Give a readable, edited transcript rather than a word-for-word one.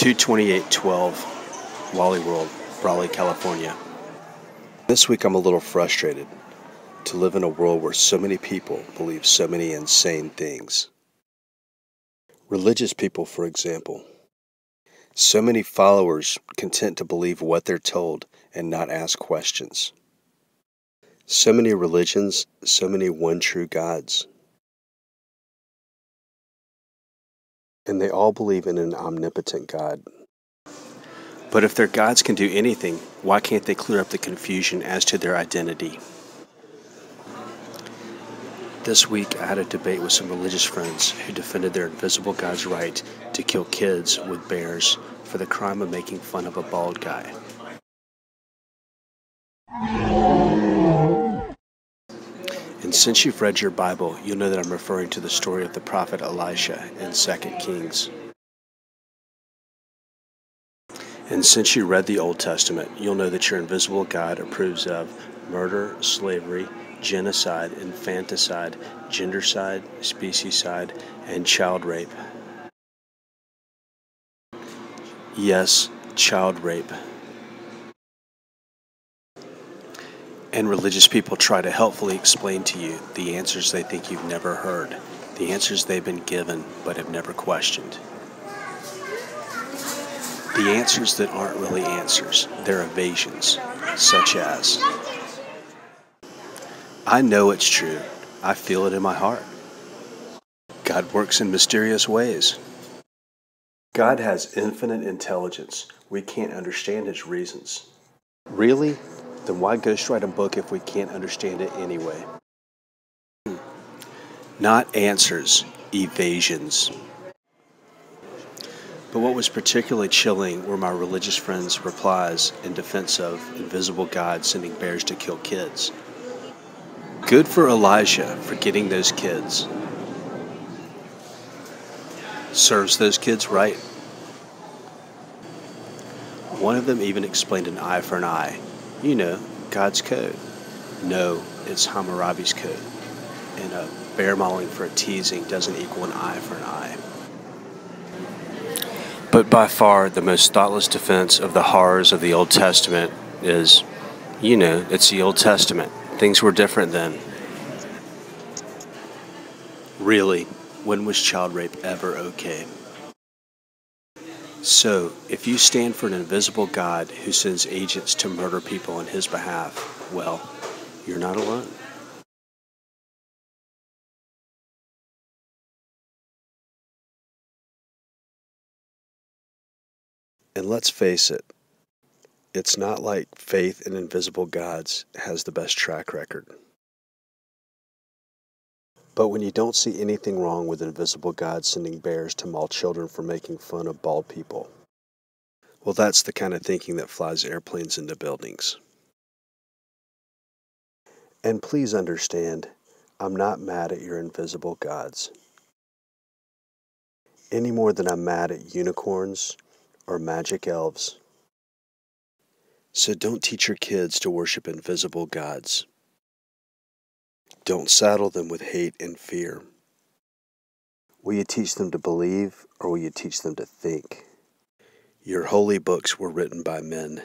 22812 Wally World, Raleigh, California. This week I'm a little frustrated to live in a world where so many people believe so many insane things. Religious people, for example. So many followers content to believe what they're told and not ask questions. So many religions, so many one true gods. And they all believe in an omnipotent God. But if their gods can do anything, why can't they clear up the confusion as to their identity? This week I had a debate with some religious friends who defended their invisible God's right to kill kids with bears for the crime of making fun of a bald guy. And since you've read your Bible, you'll know that I'm referring to the story of the prophet Elisha in 2 Kings. And since you read the Old Testament, you'll know that your invisible God approves of murder, slavery, genocide, infanticide, gendercide, speciescide, and child rape. Yes, child rape. And religious people try to helpfully explain to you the answers they think you've never heard, the answers they've been given but have never questioned. The answers that aren't really answers, they're evasions, such as, I know it's true, I feel it in my heart. God works in mysterious ways. God has infinite intelligence, we can't understand His reasons. Really? Then why ghostwrite a book if we can't understand it anyway? Not answers, evasions. But what was particularly chilling were my religious friends' replies in defense of invisible God sending bears to kill kids. Good for Elijah for getting those kids. Serves those kids right. One of them even explained an eye for an eye. You know, God's code. No, it's Hammurabi's code. And a bear mauling for a teasing doesn't equal an eye for an eye. But by far the most thoughtless defense of the horrors of the Old Testament is, you know, it's the Old Testament. Things were different then. Really, when was child rape ever okay? So, if you stand for an invisible God who sends agents to murder people on His behalf, well, you're not alone. And let's face it, it's not like faith in invisible gods has the best track record. But when you don't see anything wrong with invisible gods sending bears to maul children for making fun of bald people, well, that's the kind of thinking that flies airplanes into buildings. And please understand, I'm not mad at your invisible gods, any more than I'm mad at unicorns or magic elves. So don't teach your kids to worship invisible gods. Don't saddle them with hate and fear. Will you teach them to believe, or will you teach them to think? Your holy books were written by men.